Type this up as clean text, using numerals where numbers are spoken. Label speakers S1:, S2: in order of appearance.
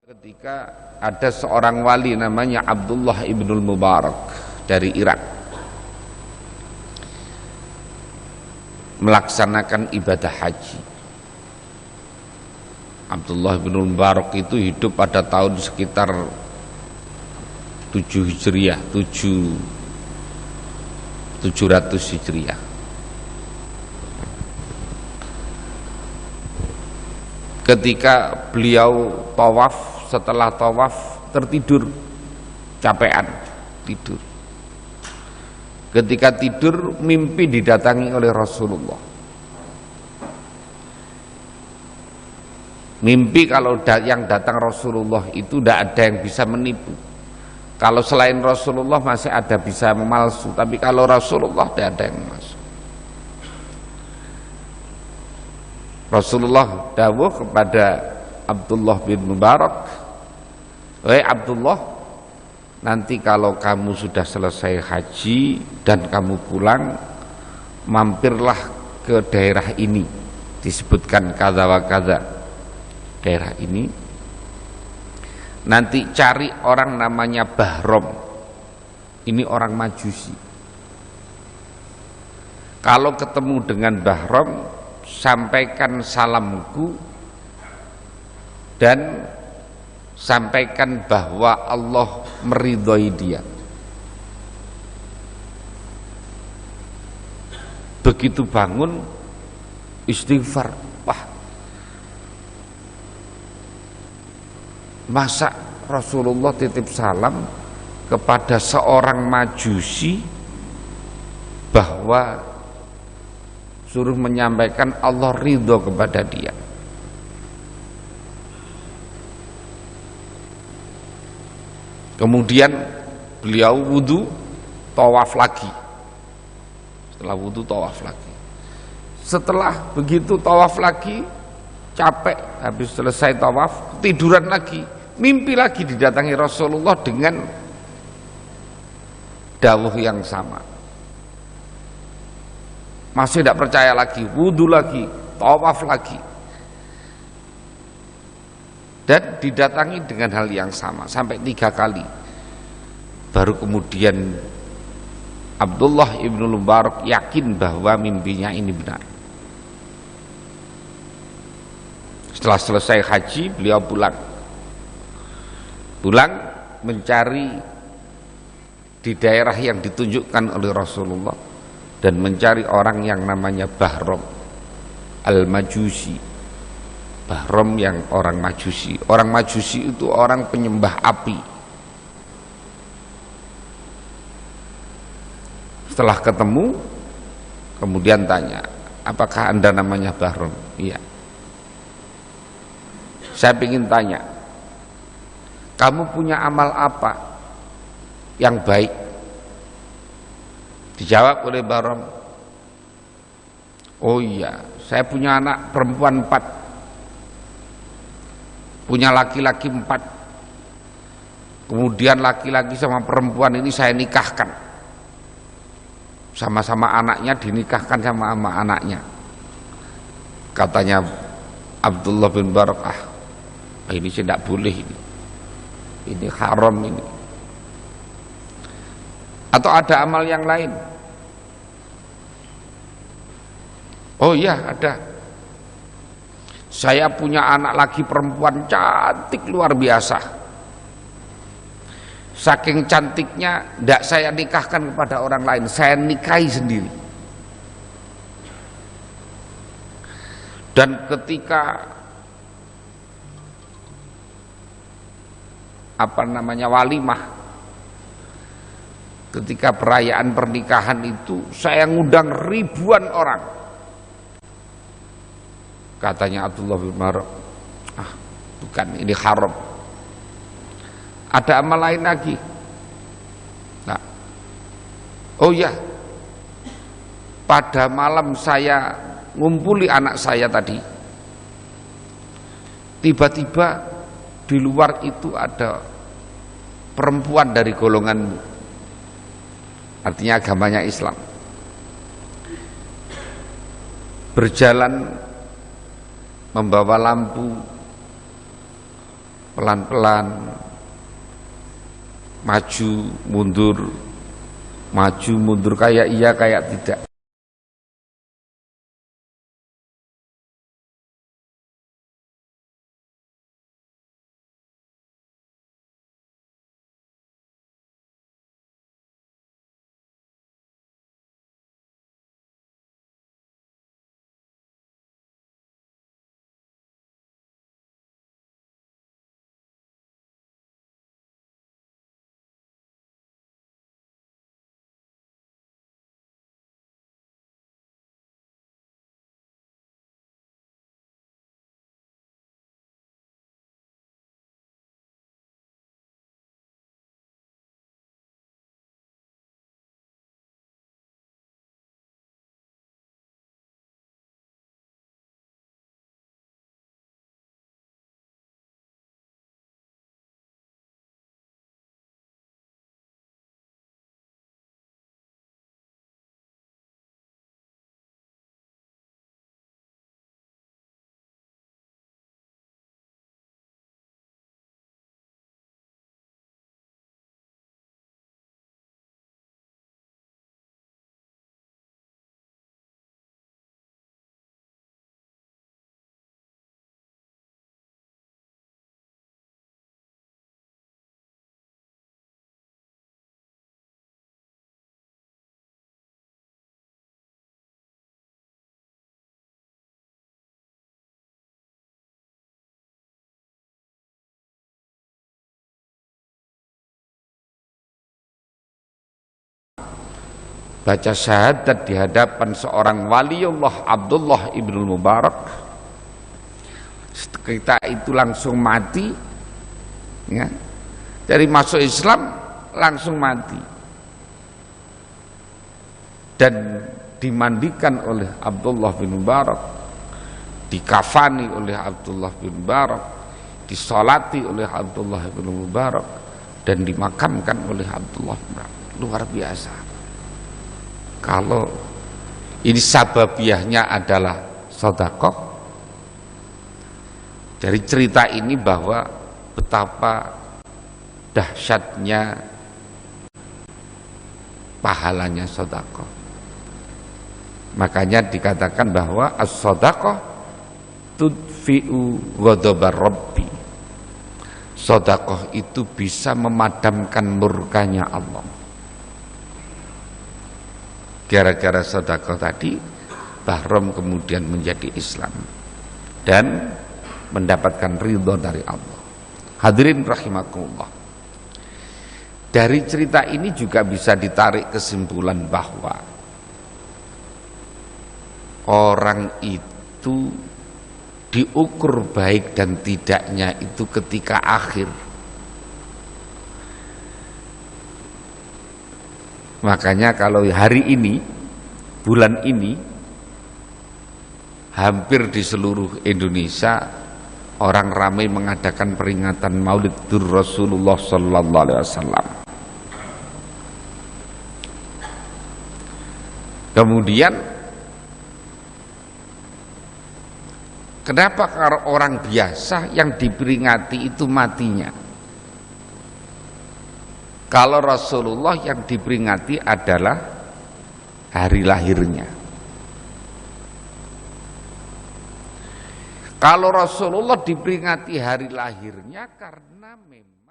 S1: Ketika ada seorang wali namanya Abdullah ibnul Mubarak dari Irak melaksanakan ibadah haji. Abdullah ibnul Mubarak itu hidup pada tahun sekitar 7 Hijriah, 700 Hijriah. Ketika beliau tawaf, setelah tawaf tertidur, capean, tidur. Ketika tidur mimpi didatangi oleh Rasulullah. Mimpi kalau yang datang Rasulullah itu tidak ada yang bisa menipu. Kalau selain Rasulullah masih ada bisa memalsu, tapi kalau Rasulullah tidak ada yang memalsu. Rasulullah dawuh kepada Abdullah bin Mubarak, "Wahai Abdullah, nanti kalau kamu sudah selesai haji dan kamu pulang, mampirlah ke daerah ini." Disebutkan kadza wa kadza. Daerah ini. Nanti cari orang namanya Bahrom. Ini orang Majusi. Kalau ketemu dengan Bahrom, sampaikan salamku dan sampaikan bahwa Allah meridhoi dia. Begitu bangun istighfar, wah, masa Rasulullah titip salam kepada seorang Majusi bahwa suruh menyampaikan Allah ridho kepada dia. Kemudian beliau wudu, tawaf lagi. Setelah wudu tawaf lagi. Setelah begitu tawaf lagi, capek, habis selesai tawaf, tiduran lagi, mimpi lagi didatangi Rasulullah dengan dawuh yang sama. Masih tidak percaya lagi, wudu lagi, tawaf lagi, dan didatangi dengan hal yang sama sampai 3 kali. Baru kemudian Abdullah ibnul Mubarak yakin bahwa mimpinya ini benar. Setelah selesai haji, beliau pulang mencari di daerah yang ditunjukkan oleh Rasulullah dan mencari orang yang namanya Bahrom al-Majusi. Bahrom yang orang Majusi. Orang Majusi itu orang penyembah api. Setelah ketemu, kemudian tanya, apakah Anda namanya Bahrom? Iya. Saya ingin tanya, kamu punya amal apa yang baik? Dijawab oleh Bahrom, oh iya, saya punya anak perempuan 4, punya laki-laki 4. Kemudian laki-laki sama perempuan ini saya nikahkan, sama-sama anaknya dinikahkan sama anaknya. Katanya Abdullah bin Barakah, ini tidak boleh, ini haram ini. Atau ada amal yang lain? Oh iya ada. Saya punya anak laki perempuan cantik luar biasa. Saking cantiknya tidak saya nikahkan kepada orang lain, saya nikahi sendiri. Dan ketika walimah, ketika perayaan pernikahan itu saya ngundang ribuan orang. Katanya Abdullah bin Barak, bukan, ini haram. Ada amal lain lagi? Nah, oh ya, pada malam saya ngumpuli anak saya tadi, tiba-tiba di luar itu ada perempuan dari golonganmu, artinya agamanya Islam, berjalan membawa lampu pelan-pelan, maju mundur, kayak iya kayak tidak. Baca syahadat di hadapan seorang waliullah Abdullah ibn Mubarak, kita itu langsung mati, ya. Dari masuk Islam langsung mati dan dimandikan oleh Abdullah bin Mubarak, dikafani oleh Abdullah bin Mubarak, disolati oleh Abdullah bin Mubarak, dan dimakamkan oleh Abdullah bin Mubarak. Luar biasa. Kalau ini sababiahnya adalah sedekah, dari cerita ini bahwa betapa dahsyatnya pahalanya sedekah. Makanya dikatakan bahwa as-sedekah tudfi'u ghadabar rabbi. Sedekah itu bisa memadamkan murkanya Allah. Gara-gara sedekah tadi, Bahrom kemudian menjadi Islam dan mendapatkan ridho dari Allah. Hadirin rahimakumullah. Dari cerita ini juga bisa ditarik kesimpulan bahwa orang itu diukur baik dan tidaknya itu ketika akhir. Makanya kalau hari ini, bulan ini, hampir di seluruh Indonesia orang ramai mengadakan peringatan Maulidur Rasulullah sallallahu alaihi wasallam. Kemudian kenapa kalau orang biasa yang diperingati itu matinya? Kalau Rasulullah yang diperingati adalah hari lahirnya. Kalau Rasulullah diperingati hari lahirnya karena memang